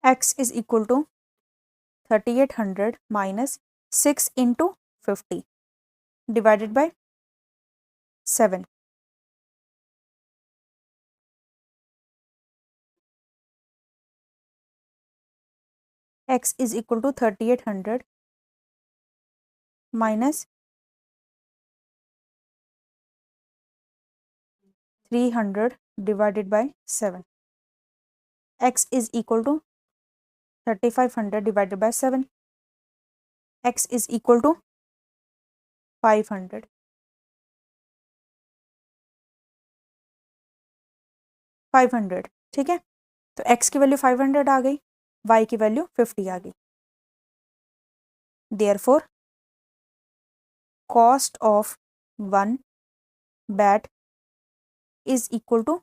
x is equal to 3800 minus 6 into 50 divided by 7। x is equal to 3800 minus 300 divided by 7। x is equal to 3500 divided by 7। x is equal to 500। ठीक है, तो x की value 500 आ गई, y की value 50 आ गई। Therefore cost of 1 bat is equal to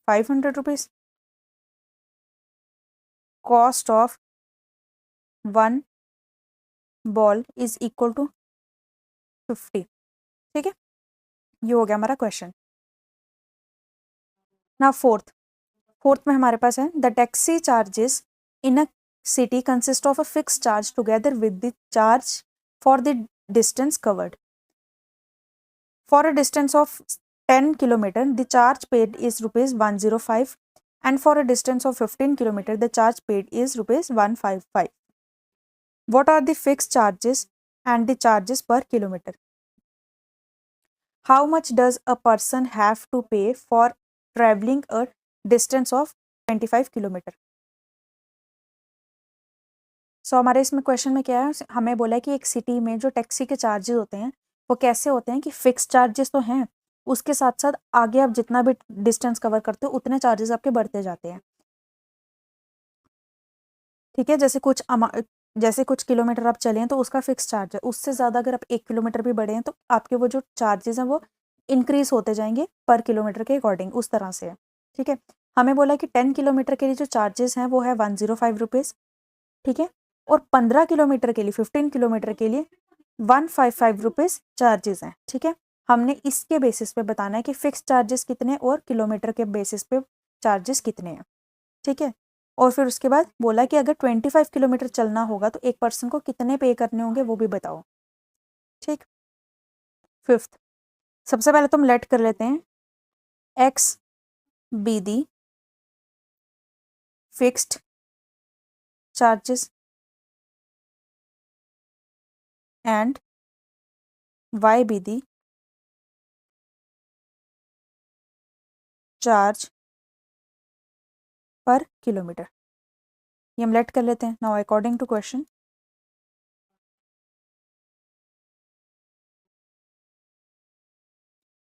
500 rupees. Cost of one ball is equal to 50। ठीक है, ये हो गया हमारा क्वेश्चन। ना फोर्थ में हमारे पास है the taxi charges in a city consist of a fix charge together with the charge for the distance covered. For a distance of 10 kilometer the charge paid is rupees 105 and for a distance of 15 kilometer the charge paid is rupees 155. What are the fixed charges and the charges per kilometer? How much does a person have to pay for traveling a distance of 25 kilometer? सो हमारे इसमें question में क्या है, हमें बोला है कि एक सिटी में जो टैक्सी के चार्जेस होते हैं वो कैसे होते हैं कि फिक्स चार्जेस तो हैं, उसके साथ साथ आगे आप जितना भी डिस्टेंस कवर करते हो उतने चार्जेस आपके बढ़ते जाते हैं। ठीक है, जैसे कुछ किलोमीटर आप चले हैं तो उसका फिक्स चार्ज है, उससे ज़्यादा अगर आप 1 किलोमीटर भी बढ़े हैं तो आपके वो जो चार्जेस हैं वो इंक्रीज होते जाएंगे पर किलोमीटर के अकॉर्डिंग, उस तरह से है। ठीक है, हमें बोला कि 10 किलोमीटर के लिए जो चार्जेस हैं वो है 105 रुपीज़। ठीक है, और 15 किलोमीटर के लिए 15 किलोमीटर के लिए 155 रुपीज़ चार्जेस हैं। ठीक है, हमने इसके बेसिस पे बताना है कि फिक्स चार्जेस कितने और किलोमीटर के बेसिस पे चार्जेस कितने हैं। ठीक है, और फिर उसके बाद बोला कि अगर 25 किलोमीटर चलना होगा तो एक पर्सन को कितने पे करने होंगे वो भी बताओ। ठीक, फिफ्थ, सबसे पहले तुम लेट कर लेते हैं x be the fixed charges and y be the charge पर किलोमीटर। ये हम लेट कर लेते हैं। नाउ अकॉर्डिंग टू क्वेश्चन,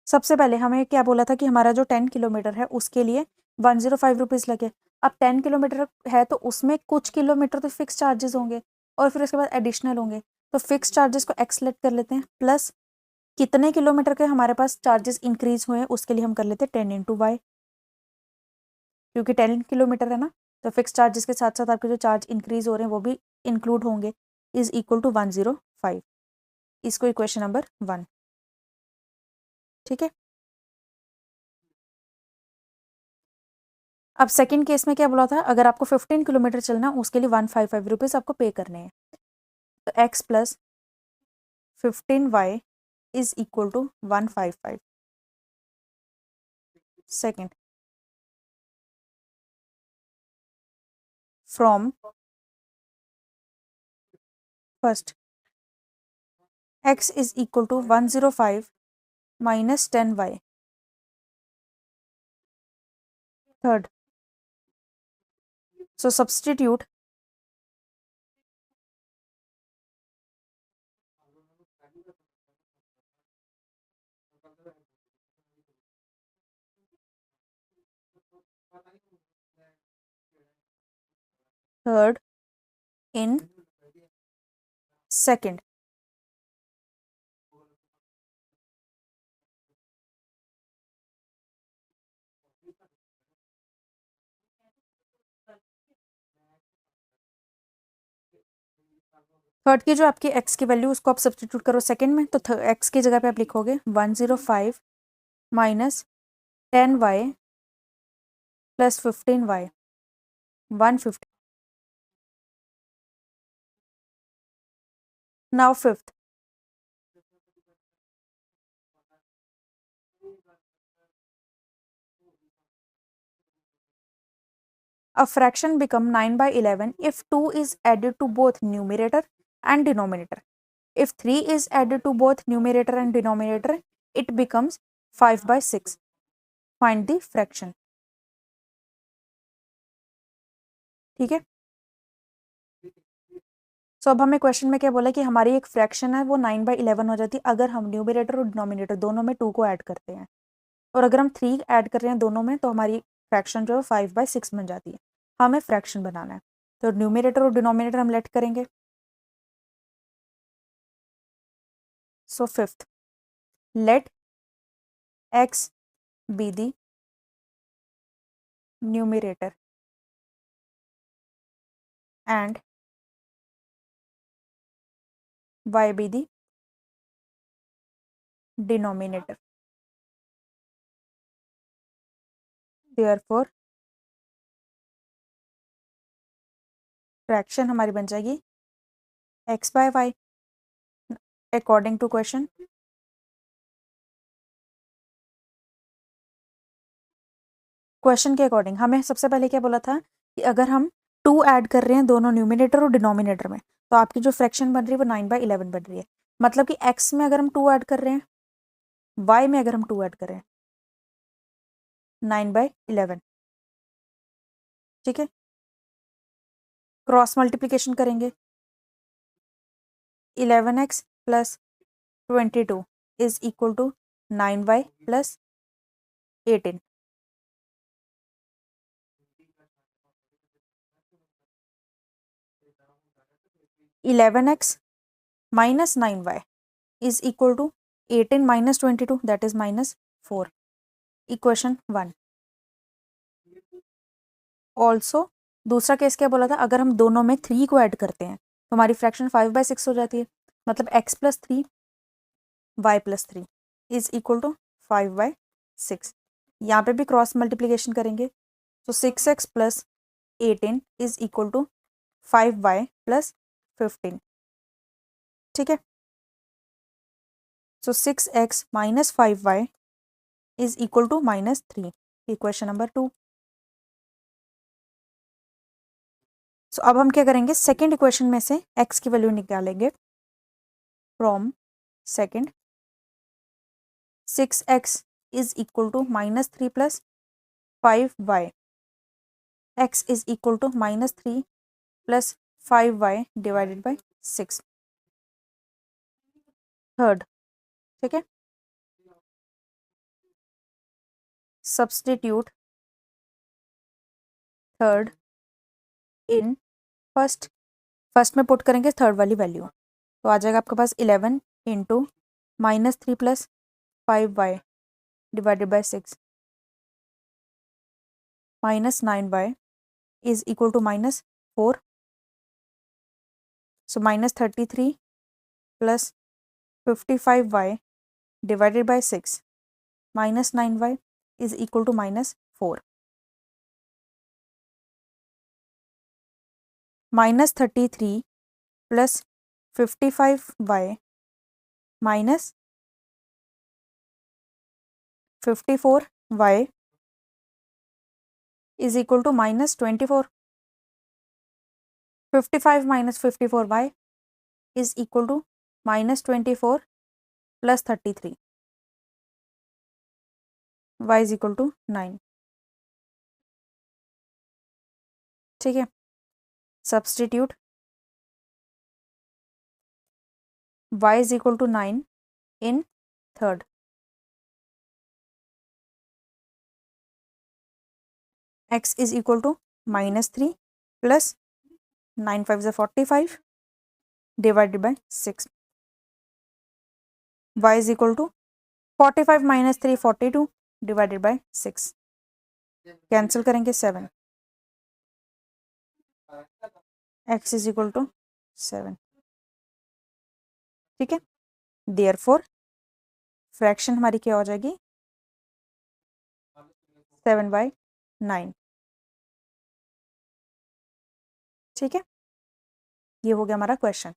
सबसे पहले हमें क्या बोला था कि हमारा जो 10 किलोमीटर है उसके लिए 105 रुपीज़ लगे। अब 10 किलोमीटर है तो उसमें कुछ किलोमीटर तो फिक्स चार्जेस होंगे और फिर उसके बाद एडिशनल होंगे, तो फिक्स चार्जेस को एक्स लेट कर लेते हैं, प्लस कितने किलोमीटर के हमारे पास चार्जेस इंक्रीज हुए हैं उसके लिए हम कर लेते हैं 10 × y, क्योंकि 10 किलोमीटर है ना, तो फिक्स चार्जेस के साथ साथ आपके जो चार्ज इंक्रीज हो रहे हैं वो भी इंक्लूड होंगे, इज इक्वल टू 105। इसको इक्वेशन नंबर 1। ठीक है, अब सेकंड केस में क्या बोला था, अगर आपको 15 किलोमीटर चलना उसके लिए 155 रुपीज़ आपको पे करने हैं, तो x plus 15y is equal to 155। Second, from first x is equal to 105 minus 10y। Third, so substitute third in second। Third की जो आपकी x की वैल्यू उसको आप सब्सटीट्यूट करो सेकंड में, तो x की जगह पे आप लिखोगे 105 minus 10y plus 15y 150। Now fifth, a fraction become 9/11 if 2 is added to both numerator and denominator. If 3 is added to both numerator and denominator, it becomes 5/6. Find the fraction। ठीक है, सो अब हमें question में क्या बोला कि हमारी एक फ्रैक्शन है वो 9/11 हो जाती है अगर हम न्यूमरेटर और डिनोमिनेटर दोनों में 2 को ऐड करते हैं, और अगर हम 3 ऐड कर रहे हैं दोनों में तो हमारी फ्रैक्शन जो है 5/6 बन जाती है। हमें फ्रैक्शन बनाना है, तो न्यूमरेटर और डिनोमिनेटर हम लेट करेंगे। So fifth, let x be the numerator and y be the denominator. Therefore fraction हमारी बन जाएगी x by y according to question. Question के अकॉर्डिंग हमें सबसे पहले क्या बोला था कि अगर हम 2 ऐड कर रहे हैं दोनों न्यूमिनेटर और डिनोमिनेटर में, तो आपकी जो फ्रैक्शन बन रही है वो 9/11 बन रही है। मतलब कि x में अगर हम 2 ऐड कर रहे हैं, y में अगर हम 2 ऐड कर रहे हैं, 9/11। ठीक है, क्रॉस मल्टीप्लीकेशन करेंगे, 11x plus 22 is equal to 9y plus 18। 11x minus 9y is equal to 18 minus 22, that is minus 4. Equation 1. Also दूसरा केस क्या बोला था, अगर हम दोनों में 3 को ऐड करते हैं तो हमारी फ्रैक्शन 5/6 हो जाती है। मतलब x plus 3 y plus 3 is equal to 5/6। यहाँ पे भी क्रॉस मल्टीप्लीकेशन करेंगे, तो 6x plus 18 is equal to 5y plus 15। ठीक है, so 6x minus 5y is equal to -3। Equation number 2। So अब हम क्या करेंगे, सेकेंड इक्वेशन में से x की वैल्यू निकालेंगे। From second 6x is equal to -3 plus 5y, x is equal to -3 plus 5y divided by 6। Third, ठीक है, substitute third in first. First में पुट करेंगे थर्ड वाली वैल्यू, तो आ जाएगा आपके पास 11 into -3 plus 5y divided by 6 minus 9y is equal to -4। So -33 plus 55y divided by 6 minus 9y is equal to -4। -33 plus 55y minus 54y is equal to -24। 55 minus 54y is equal to -24 plus 33, y is equal to 9। ठीक है, substitute y is equal to 9 in third. x is equal to -3 plus 9 5 45 divided by 6, y is equal to 45 minus 3 42 divided by 6। Cancel करेंगे 7, x is equal to 7। ठीक है, therefore fraction हमारी क्या हो जाएगी, 7/9। ठीक है, ये हो गया हमारा क्वेश्चन।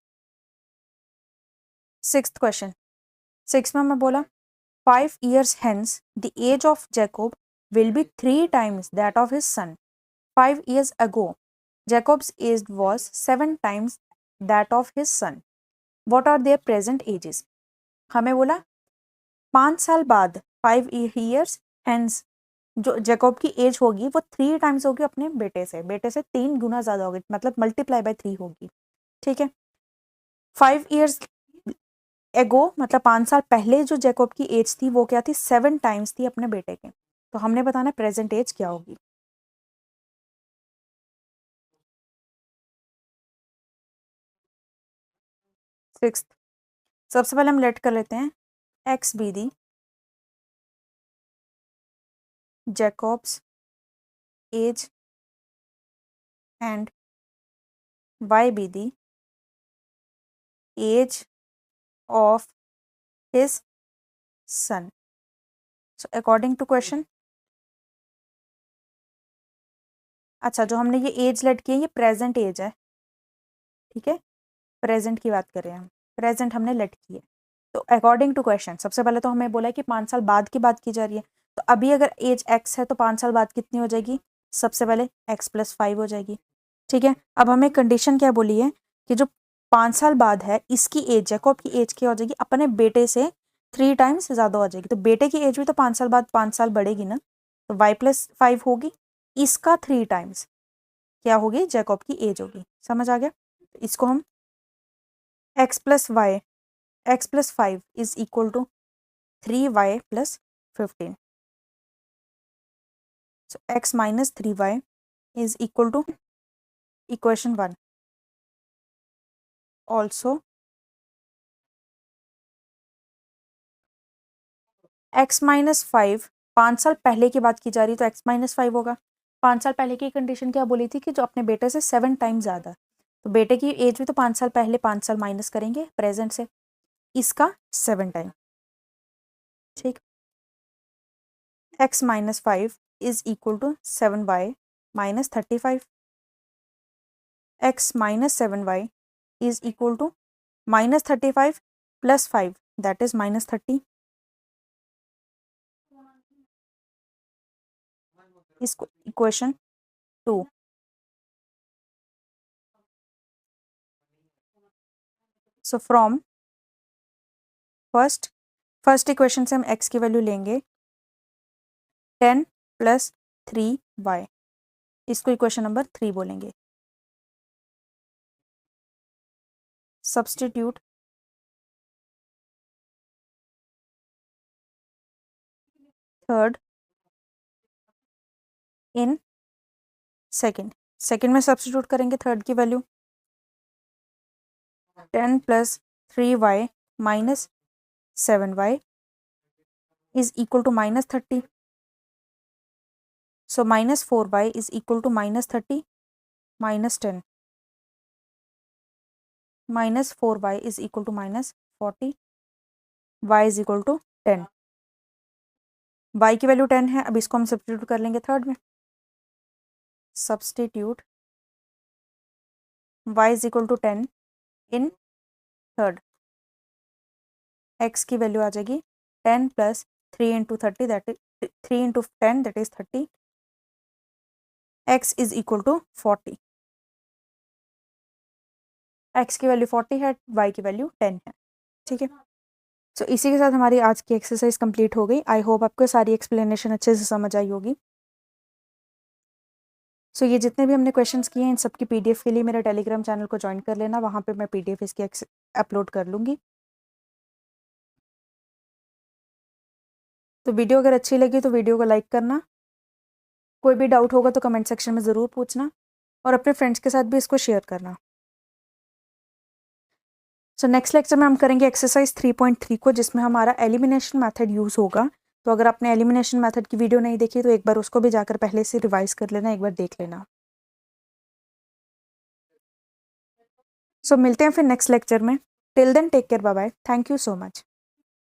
सिक्स्थ क्वेश्चन, सिक्स में हमें बोला 5 years hence the age of Jacob will be 3 times that of his son. 5 years ago Jacob's age was 7 times that of his son. What are their present ages? हमें बोला 5 साल बाद 5 years hence जो Jacob की as होगी वो 3 times होगी अपने बेटे से 3 गुना ज्यादा होगी, मतलब मल्टीप्लाई बाय 3 होगी। ठीक है, 5 years एगो मतलब 5 साल पहले जो जैकब की एज थी वो क्या थी, 7 टाइम्स थी अपने बेटे के। तो हमने बताना प्रेजेंट एज क्या होगी। सिक्स्थ, सबसे पहले हम लेट कर लेते हैं x be the Jacob's age and y be the age of his son. So according to question, अच्छा जो हमने ये एज लेट की है ये प्रेजेंट एज है, ठीक है, प्रेजेंट की बात कर रहे हैं हम, प्रेजेंट हमने लेट की है। तो अकॉर्डिंग टू क्वेश्चन सबसे पहले तो हमें बोला है कि 5 साल बाद की बात की जा रही है, तो अभी अगर एज एक्स है तो 5 साल बाद कितनी हो जाएगी, सबसे पहले x+5 हो जाएगी, ठीक है। अब हमें कंडीशन क्या बोली है कि जो 5 साल बाद है इसकी एज, जैकब की एज क्या हो जाएगी, अपने बेटे से 3 टाइम्स ज़्यादा हो जाएगी, तो बेटे की एज भी तो 5 साल बाद 5 साल बढ़ेगी ना, तो y+5 होगी, इसका 3 टाइम्स क्या होगी, जैकब की एज होगी। समझ आ गया? इसको हम x+5 is equal to 3y+15, so x minus 3y is equal to equation 1. Also x minus 5 5 साल पहले की बात की जा रही है तो x minus 5 होगा। 5 साल पहले की कंडीशन क्या बोली थी कि जो अपने बेटे से 7 टाइम ज़्यादा, तो बेटे की एज भी तो 5 साल पहले 5 साल माइनस करेंगे प्रेजेंट से, इसका 7 टाइम, ठीक। x minus 5 is equal to 7y minus 35. x minus 7y is equal to minus 35 plus 5, that is minus 30. is equation 2. So from first equation से हम x की वैल्यू लेंगे 10 plus 3y, इसको equation number 3 बोलेंगे। Substitute third in second में substitute करेंगे third की value 10 plus 3y minus 7y is equal to minus 30. So minus 4y is equal to minus 30 minus 10. Minus 4y is equal to minus 40. y is equal to 10. y की value 10 है, अब इसको हम substitute कर लेंगे third में। Substitute y is equal to 10 in third, x की value आ जाएगी 10 plus 3 into 30 that is 3 into 10 that is 30. x is equal to 40. x की वैल्यू 40 है, y की वैल्यू 10 है, ठीक है। सो इसी के साथ हमारी आज की एक्सरसाइज कंप्लीट हो गई। आई होप आपको सारी एक्सप्लेनेशन अच्छे से समझ आई होगी। सो ये जितने भी हमने क्वेश्चंस किए हैं इन सबकी पीडीएफ के लिए मेरे टेलीग्राम चैनल को ज्वाइन कर लेना, वहाँ पे मैं पीडीएफ इसकी अपलोड कर लूँगी। तो वीडियो अगर अच्छी लगी तो वीडियो को लाइक करना, कोई भी डाउट होगा तो कमेंट सेक्शन में ज़रूर पूछना और अपने फ्रेंड्स के साथ भी इसको शेयर करना। सो नेक्स्ट लेक्चर में हम करेंगे एक्सरसाइज 3.3 को, जिसमें हमारा एलिमिनेशन मेथड यूज़ होगा। तो अगर आपने एलिमिनेशन मेथड की वीडियो नहीं देखी तो एक बार उसको भी जाकर पहले से रिवाइज कर लेना, एक बार देख लेना। सो मिलते हैं फिर नेक्स्ट लेक्चर में। Till then take care, bye bye, thank you so much.